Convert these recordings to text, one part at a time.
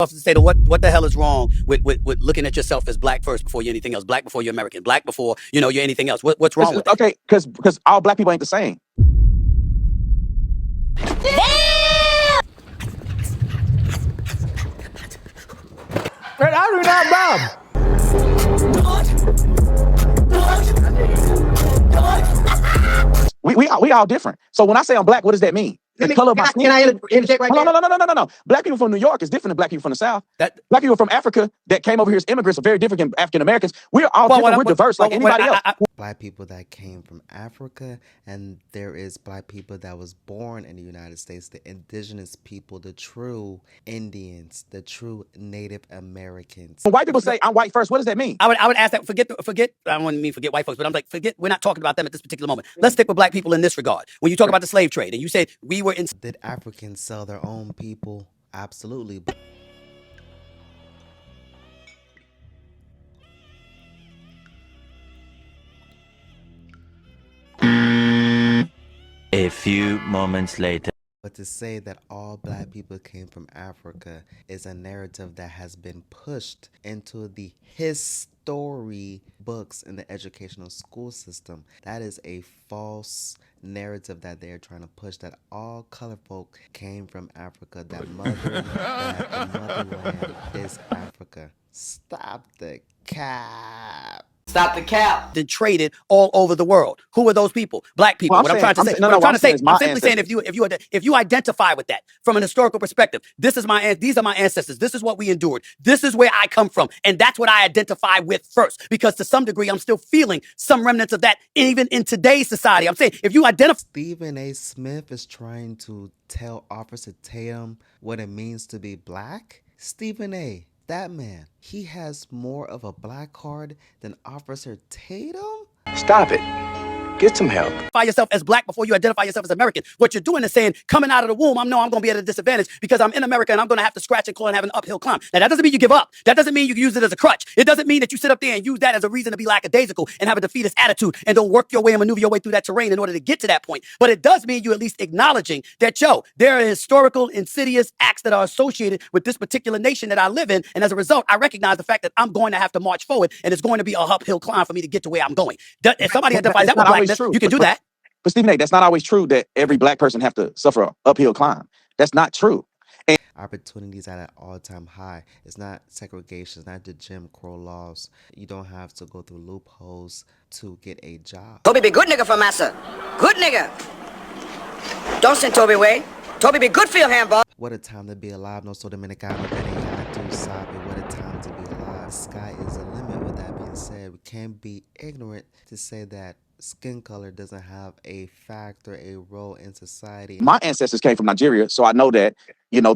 To say that what the hell is wrong with looking at yourself as black first before you're anything else, black before you're American, black before you're anything else. What's wrong with that? Okay, because all black people ain't the same. And I do not bob. We all different. So when I say I'm black, what does that mean? The color of my skin. Can I interject right there? No. Black people from New York is different than black people from the South. Black people from Africa that came over here as immigrants are very different than African Americans. We're all different. We're diverse like anybody else. Black people that came from Africa, and there is black people that was born in the United States, the indigenous people, the true Indians, the true Native Americans. When white people say I'm white first, what does that mean? I would ask that. Forget. I don't want to mean forget white folks, but I'm like, forget. We're not talking about them at this particular moment. Let's stick with black people in this regard. When you talk about the slave trade, and you said we were in. Did Africans sell their own people? Absolutely. A few moments later. But to say that all black people came from Africa is a narrative that has been pushed into the history books in the educational school system. That is a false narrative that they're trying to push, that all colored folk came from Africa, that the motherland is Africa. Stop the cap. Stop the cap. Then traded all over the world. Who are those people? Black people. Well, what I'm trying to say, I'm simply saying if you identify with that from an historical perspective, these are my ancestors. This is what we endured. This is where I come from, and that's what I identify with first. Because to some degree, I'm still feeling some remnants of that even in today's society. I'm saying if you identify. Stephen A. Smith is trying to tell Officer Tatum what it means to be black. Stephen A., that man, he has more of a black card than Officer Tatum? Stop it. Get some help. Identify yourself as black before you identify yourself as American. What you're doing is saying, coming out of the womb, I'm going to be at a disadvantage because I'm in America and I'm going to have to scratch and claw and have an uphill climb. Now, that doesn't mean you give up. That doesn't mean you use it as a crutch. It doesn't mean that you sit up there and use that as a reason to be lackadaisical and have a defeatist attitude and don't work your way and maneuver your way through that terrain in order to get to that point. But it does mean you at least acknowledging that, there are historical, insidious acts that are associated with this particular nation that I live in. And as a result, I recognize the fact that I'm going to have to march forward and it's going to be a uphill climb for me to get to where I'm going. If somebody identifies that with blackness, you can do that. But Stephen A., that's not always true that every black person have to suffer an uphill climb. That's not true. And opportunities at an all-time high. It's not segregation. It's not the Jim Crow laws. You don't have to go through loopholes to get a job. Toby be good nigga for massa. Good nigga. Don't send Toby away. Toby be good for your handball. What a time to be alive. No so dominicano, beneyatu sabe. What a time to be alive. The sky is the limit. With that being said, we can't be ignorant to say that skin color doesn't have a factor, a role in society. My ancestors came from Nigeria, so I know that,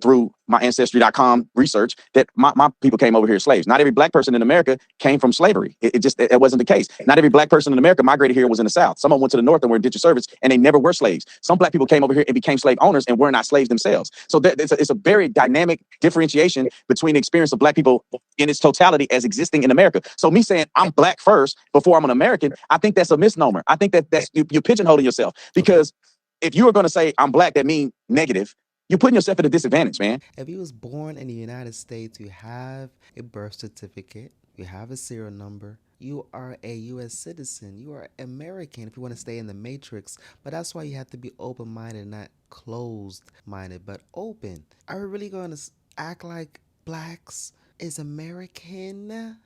through my ancestry.com research, that my people came over here as slaves. Not every black person in America came from slavery. It wasn't the case. Not every black person in America migrated here and was in the South. Some of them went to the North and were in indentured service, and they never were slaves. Some black people came over here and became slave owners and were not slaves themselves. So it's a very dynamic differentiation between the experience of black people in its totality as existing in America. So me saying I'm black first before I'm an American, I think that's a misnomer. I think that's you're pigeonholing yourself, because if you are going to say I'm black, that means negative. You're putting yourself at a disadvantage, man. If you was born in the United States, you have a birth certificate, you have a serial number, you are a U.S. citizen, you are American if you want to stay in the matrix. But that's why you have to be open-minded, not closed-minded, but open. Are we really going to act like blacks is American?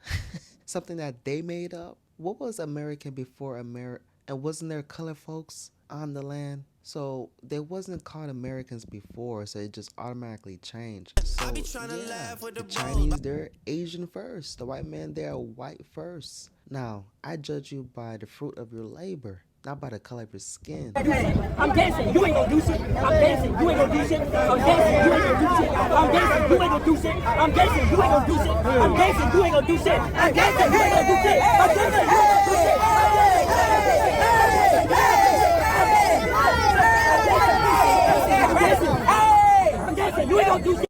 Something that they made up? What was American before America? And wasn't there colored folks on the land? So they wasn't called Americans before, so it just automatically changed. So yeah, the Chinese, they're Asian first. The white man, they're white first. Now, I judge you by the fruit of your labor, not by the color of your skin. I'm dancing, you ain't gonna do shit. I'm dancing, you ain't gonna do shit. I'm dancing, you ain't gonna do shit. I'm dancing, you ain't gonna do shit. I'm dancing, you ain't gonna do shit. I'm dancing, you ain't gonna do shit. I'm dancing, you ain't gonna do shit. I'm dancing, you ain't gonna do shit.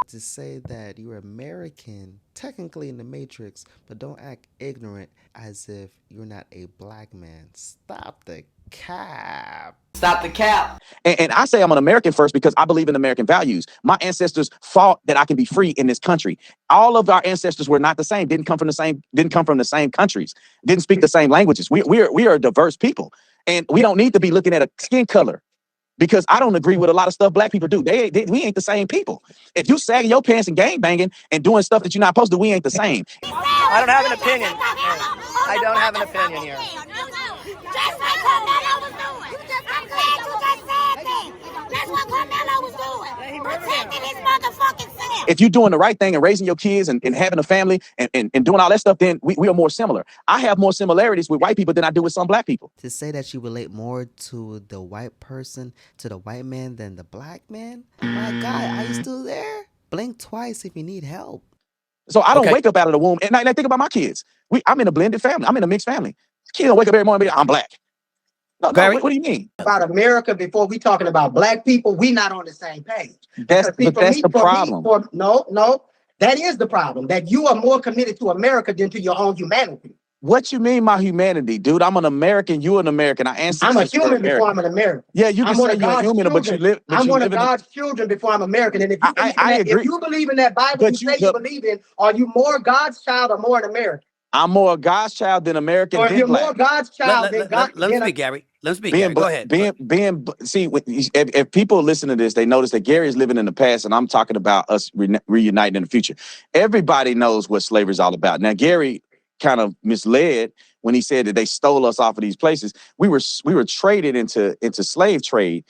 To say that you're American, technically in the Matrix, but don't act ignorant as if you're not a black man. Stop the cap. Stop the cap. And I say I'm an American first because I believe in American values. My ancestors fought that I can be free in this country. All of our ancestors were not the same, didn't come from the same countries, didn't speak the same languages. We are a diverse people. And we don't need to be looking at a skin color because I don't agree with a lot of stuff black people do. We ain't the same people. If you sagging your pants and gang banging and doing stuff that you're not supposed to, we ain't the same. I don't have an opinion. I don't have an opinion here. Just like Carmelo was doing. I'm glad you just said that. That's what Carmelo was doing. Protecting his motherfucking self. If you're doing the right thing and raising your kids and having a family and doing all that stuff, then we are more similar. I have more similarities with white people than I do with some black people. To say that you relate more to the white person, to the white man than the black man? My God, are you still there? Blink twice if you need help. So I don't wake up out of the womb. And I think about my kids. I'm in a blended family. I'm in a mixed family. Kids don't wake up every morning and be, I'm black. No, what do you mean? About America before we talking about black people, we not on the same page. That's the problem. No, that is the problem. That you are more committed to America than to your own humanity. What you mean my humanity, dude? I'm an American. You an American. I'm a human before I'm an American. Yeah, you can say you're a human, but you live. I'm one of God's children before I'm American. And if you believe in that Bible you say you believe in, are you more God's child or more an American? I'm more God's child than American. Or if you're more God's child than God. Let me speak, Gary. Let me speak, Gary. Go ahead. See, if people listen to this, they notice that Gary is living in the past, and I'm talking about us reuniting in the future. Everybody knows what slavery is all about. Now, Gary kind of misled when he said that they stole us off of these places. We were traded into slave trade,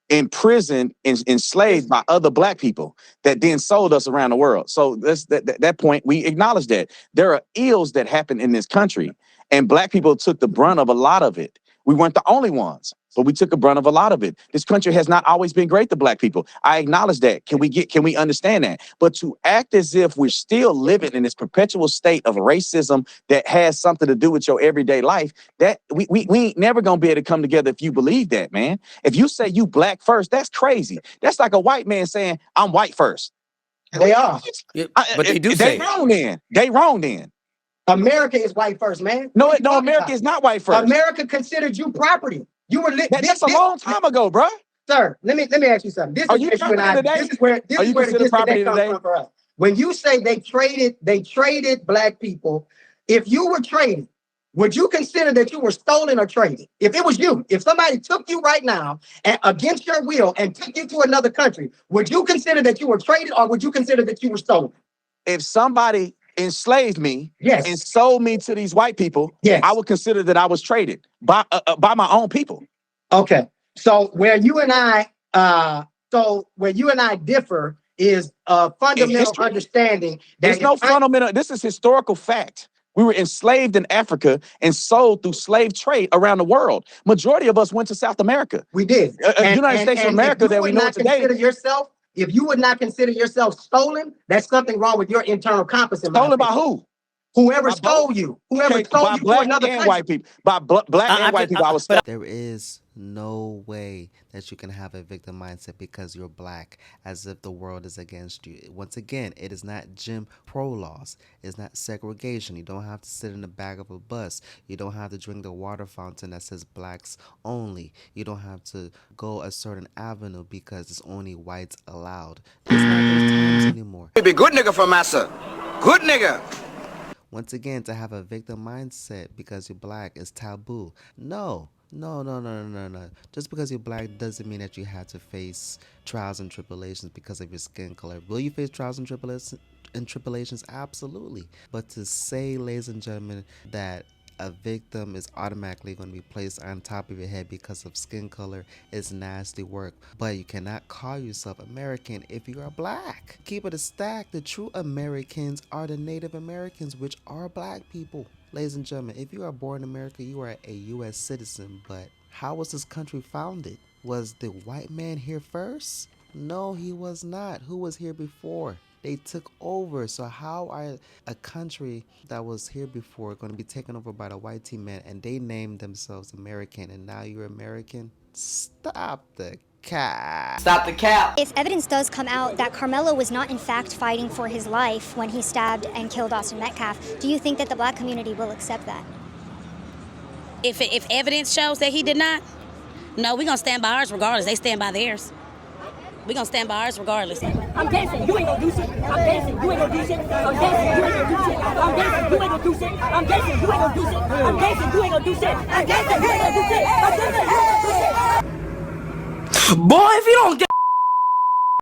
imprisoned, enslaved by other black people that then sold us around the world. So that point, we acknowledge that there are ills that happen in this country, and black people took the brunt of a lot of it. We weren't the only ones, but we took a brunt of a lot of it. This country has not always been great to black people. I acknowledge that. Can we understand that? But to act as if we're still living in this perpetual state of racism that has something to do with your everyday life, that we ain't never gonna be able to come together if you believe that, man. If you say you black first, that's crazy. That's like a white man saying I'm white first. They are. Yeah, but they do say They wrong then. America is white first, man. No, America is not white first. America considered you property. You were that's a long time ago, bro. Sir, let me ask you something. This is where the disconnect comes from for us. When you say they traded black people, if you were traded, would you consider that you were stolen or traded? If it was you, if somebody took you right now and against your will and took you to another country, would you consider that you were traded or would you consider that you were stolen? If somebody enslaved me and sold me to these white people, I would consider that I was traded by my own people. Okay. So where you and I differ is a fundamental understanding that there's no fundamental. This is historical fact. We were enslaved in Africa and sold through slave trade around the world. Majority of us went to South America. We did. United States of America that we know today. If you would not consider yourself stolen, that's something wrong with your internal compass. Stolen by who? Whoever stole you. Whoever stole you to another country. White people. By black and white people, I was stolen. There is no way that you can have a victim mindset because you're black, as if the world is against you. Once again, it is not Jim Crow laws. It's not segregation. You don't have to sit in the back of a bus. You don't have to drink the water fountain that says blacks only. You don't have to go a certain avenue because it's only whites allowed. It's not those times anymore. Be good nigga for massa. Good nigga. Once again, to have a victim mindset because you're black is taboo. No. Just because you're black doesn't mean that you have to face trials and tribulations because of your skin color. Will you face trials and tribulations? Absolutely. But to say, ladies and gentlemen, that a victim is automatically going to be placed on top of your head because of skin color is nasty work. But you cannot call yourself American if you are black. Keep it a stack. The true Americans are the Native Americans, which are black people. Ladies and gentlemen, if you are born in America, you are a U.S. citizen. But how was this country founded? Was the white man here first? No, he was not. Who was here before? They took over. So how are a country that was here before going to be taken over by the white team man and they named themselves American and now you're American? Stop the cap. Stop the cap. If evidence does come out that Carmelo was not in fact fighting for his life when he stabbed and killed Austin Metcalf, do you think that the black community will accept that? If evidence shows that he did not, No, we gonna stand by ours regardless. They stand by theirs. We gonna stand by ours regardless. I'm dancing, you ain't gonna do shit. I'm dancing, you ain't gonna do shit. I'm dancing, you ain't gonna do shit. I'm dancing, you ain't gonna do shit. I'm dancing, you ain't gonna do shit. I'm dancing, you ain't gonna do shit. I'm dancing, you ain't gonna do shit. I'm dancing, you ain't gonna do shit. Boy, if you don't get